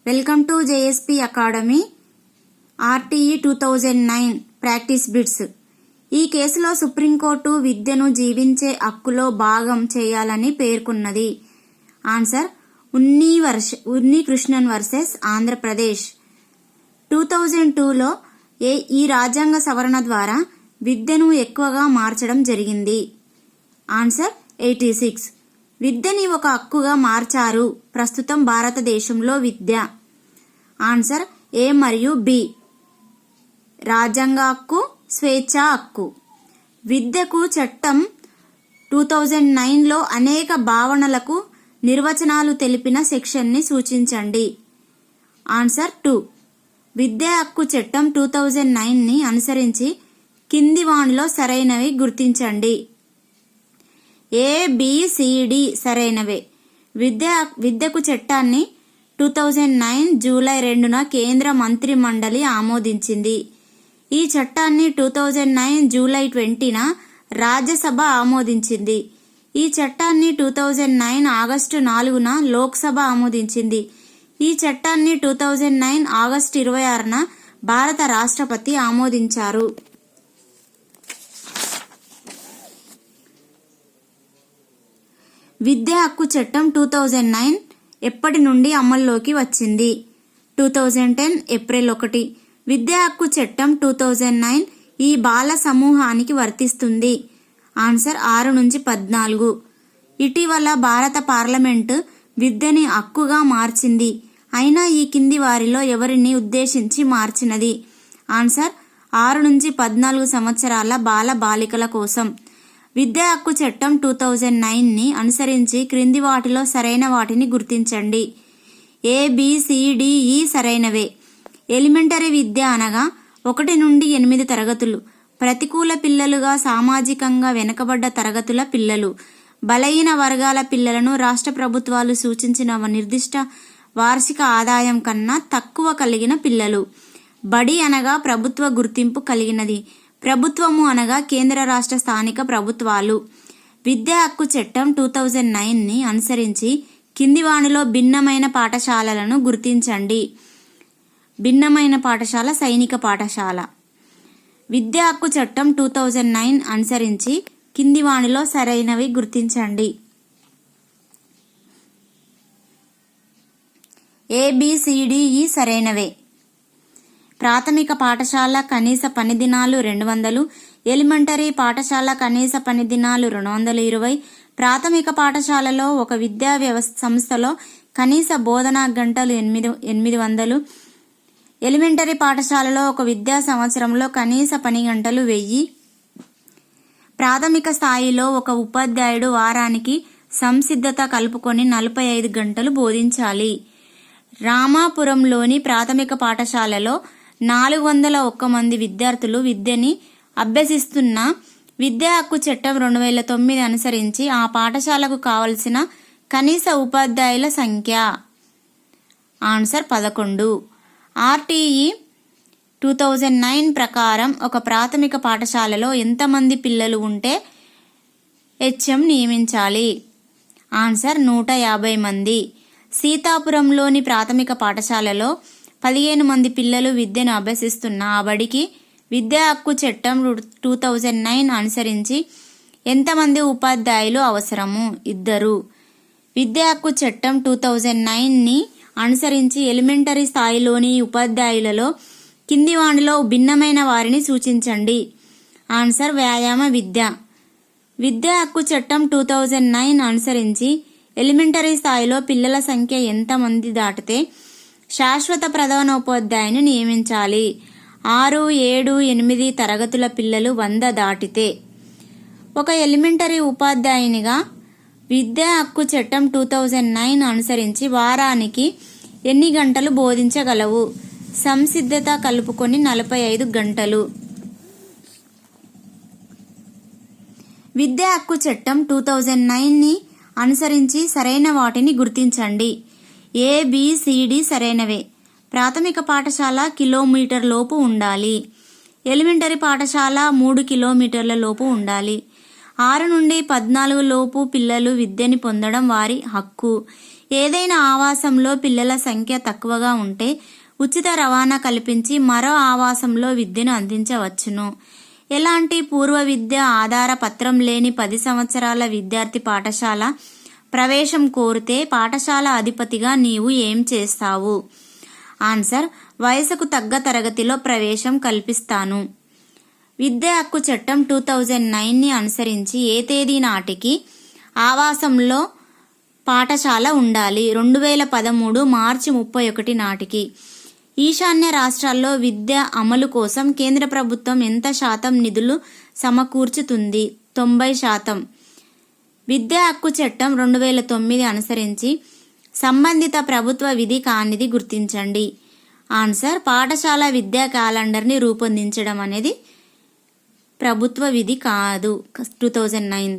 Welcome to JSP academy RTE 2009 practice bits. ఈ కేసులో supreme court విద్యను జీవించే హక్కులో భాగం చేయాలని పేర్కొన్నది. ఆన్సర్ ఉన్ని కృష్ణన్ వర్సెస్ ఆంధ్రప్రదేశ్. 2002లో ఈ రాజ్యాంగ సవరణ ద్వారా విద్యను ఎక్కువగా మార్చడం జరిగింది. ఆన్సర్ 86. విద్యని ఒక హక్కుగా మార్చారు. ప్రస్తుతం భారతదేశంలో విద్య. ఆన్సర్ ఏ మరియు బి. రాజ్యాంగ హక్కు, స్వేచ్ఛా హక్కు. విద్యకు చట్టం 2009లో అనేక భావనలకు నిర్వచనాలు తెలిపిన సెక్షన్ని సూచించండి. ఆన్సర్ 2. విద్యా హక్కు చట్టం 2009ని అనుసరించి కింది వానిలో సరైనవి గుర్తించండి. ABCD సరైనవే. విద్యకు చట్టాన్ని 2009 జూలై 2న కేంద్ర మంత్రి మండలి ఆమోదించింది. ఈ చట్టాన్ని 2009 జూలై 20న రాజ్యసభ ఆమోదించింది. ఈ చట్టాన్ని 2009 ఆగస్టు 4న లోక్సభ ఆమోదించింది. ఈ చట్టాన్ని 2009 ఆగస్టు 26న భారత రాష్ట్రపతి ఆమోదించారు. విద్యా హక్కు చట్టం 2009 ఎప్పటి నుండి అమల్లోకి వచ్చింది? 2010 ఏప్రిల్ 1. విద్యా హక్కు చట్టం 2009 ఈ బాల సమూహానికి వర్తిస్తుంది. ఆన్సర్ 6 నుంచి 14. ఇటీవల భారత పార్లమెంటు విద్యని హక్కుగా మార్చింది. అయినా ఈ కింది వారిలో ఎవరిని ఉద్దేశించి మార్చినది? ఆన్సర్ 6 నుంచి 14 సంవత్సరాల బాల బాలికల కోసం. విద్యా హక్కు చట్టం 2009ని అనుసరించి క్రింది వాటిలో సరైన వాటిని గుర్తించండి. ABCDE సరైనవే. ఎలిమెంటరీ విద్య అనగా 1 నుండి 8 తరగతులు. ప్రతికూల పిల్లలుగా సామాజికంగా వెనుకబడ్డ తరగతుల పిల్లలు. బలహీన వర్గాల పిల్లలను రాష్ట్ర ప్రభుత్వాలు సూచించిన నిర్దిష్ట వార్షిక ఆదాయం కన్నా తక్కువ కలిగిన పిల్లలు. బడి అనగా ప్రభుత్వ గుర్తింపు కలిగినది. ప్రభుత్వము అనగా కేంద్ర రాష్ట్ర స్థానిక ప్రభుత్వాలు. విద్యా హక్కు చట్టం 2009ని అనుసరించి కింది వానిలో భిన్నమైన పాఠశాలలను గుర్తించండి. భిన్నమైన పాఠశాల సైనిక పాఠశాల. విద్యా హక్కు చట్టం 2009 అనుసరించి కింది వానిలో సరైనవి గుర్తించండి. ABCDE సరైనవే. ప్రాథమిక పాఠశాల కనీస పని దినాలు 200, ఎలిమెంటరీ పాఠశాల కనీస పని దినాలు 220, ప్రాథమిక పాఠశాలలో ఒక విద్యా సంస్థలో కనీస బోధనా గంటలు 800, ఎలిమెంటరీ పాఠశాలలో ఒక విద్యా సంవత్సరంలో కనీస పని గంటలు 1000, ప్రాథమిక స్థాయిలో ఒక ఉపాధ్యాయుడు వారానికి సంసిద్ధత కలుపుకొని 45 గంటలు బోధించాలి. రామాపురంలోని ప్రాథమిక పాఠశాలలో 401 మంది విద్యార్థులు విద్యని అభ్యసిస్తున్న విద్యా హక్కు చట్టం 2009 అనుసరించి ఆ పాఠశాలకు కావలసిన కనీస ఉపాధ్యాయుల సంఖ్య. ఆన్సర్ 11. RTE 2009 ప్రకారం ఒక ప్రాథమిక పాఠశాలలో ఎంతమంది పిల్లలు ఉంటే HM నియమించాలి? ఆన్సర్ 150 మంది. సీతాపురంలోని ప్రాథమిక పాఠశాలలో 15 మంది పిల్లలు విద్యను అభ్యసిస్తున్న ఆ బడికి విద్యా హక్కు చట్టం 2009 అనుసరించి ఎంతమంది ఉపాధ్యాయులు అవసరము? 2. విద్యా హక్కు చట్టం 2009ని అనుసరించి ఎలిమెంటరీ స్థాయిలోని ఉపాధ్యాయులలో కింది వానిలో భిన్నమైన వారిని సూచించండి. ఆన్సర్ వ్యాయామ విద్య. విద్యా హక్కు చట్టం 2009 అనుసరించి ఎలిమెంటరీ స్థాయిలో పిల్లల సంఖ్య ఎంతమంది దాటితే శాశ్వత ప్రధానోపాధ్యాయుని నియమించాలి? 6, 7, 8 తరగతుల పిల్లలు 100 దాటితే. ఒక ఎలిమెంటరీ ఉపాధ్యాయునిగా విద్యా హక్కు చట్టం 2009 అనుసరించి వారానికి ఎన్ని గంటలు బోధించగలవు? సంసిద్ధత కలుపుకొని 45 గంటలు. విద్యా హక్కు చట్టం 2009ని అనుసరించి సరైన వాటిని గుర్తించండి. ABCD సరైనవే. ప్రాథమిక పాఠశాల కిలోమీటర్ లోపు ఉండాలి. ఎలిమెంటరీ పాఠశాల 3 కిలోమీటర్ల లోపు ఉండాలి. 6 నుండి 14 లోపు పిల్లలు విద్యని పొందడం వారి హక్కు. ఏదైనా ఆవాసంలో పిల్లల సంఖ్య తక్కువగా ఉంటే ఉచిత రవాణా కల్పించి మరో ఆవాసంలో విద్యను అందించవచ్చును. ఎలాంటి పూర్వ విద్య ఆధార పత్రం లేని 10 సంవత్సరాల విద్యార్థి పాఠశాల ప్రవేశం కోరితే పాఠశాల అధిపతిగా నీవు ఏం చేస్తావు? ఆన్సర్: వయసుకు తగ్గ తరగతిలో ప్రవేశం కల్పిస్తాను. విద్యా హక్కు చట్టం 2009ని అనుసరించి ఏ తేదీ నాటికి ఆవాసంలో పాఠశాల ఉండాలి? 2013 మార్చి 31 నాటికి. ఈశాన్య రాష్ట్రాల్లో విద్య అమలు కోసం కేంద్ర ప్రభుత్వం ఎంత శాతం నిధులు సమకూర్చుతుంది? 90%. విద్యా హక్కు చట్టం 2009 అనుసరించి సంబంధిత ప్రభుత్వ విధి కానిది గుర్తించండి. ఆన్సర్: పాఠశాల విద్యా క్యాలెండర్ని రూపొందించడం అనేది ప్రభుత్వ విధి కాదు. 2009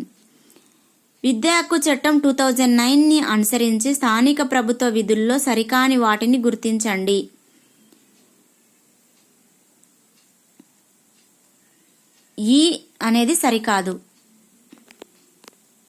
విద్యా హక్కు చట్టం 2009ని అనుసరించి స్థానిక ప్రభుత్వ విధుల్లో సరికాని వాటిని గుర్తించండి. ఈ అనేది సరికాదు.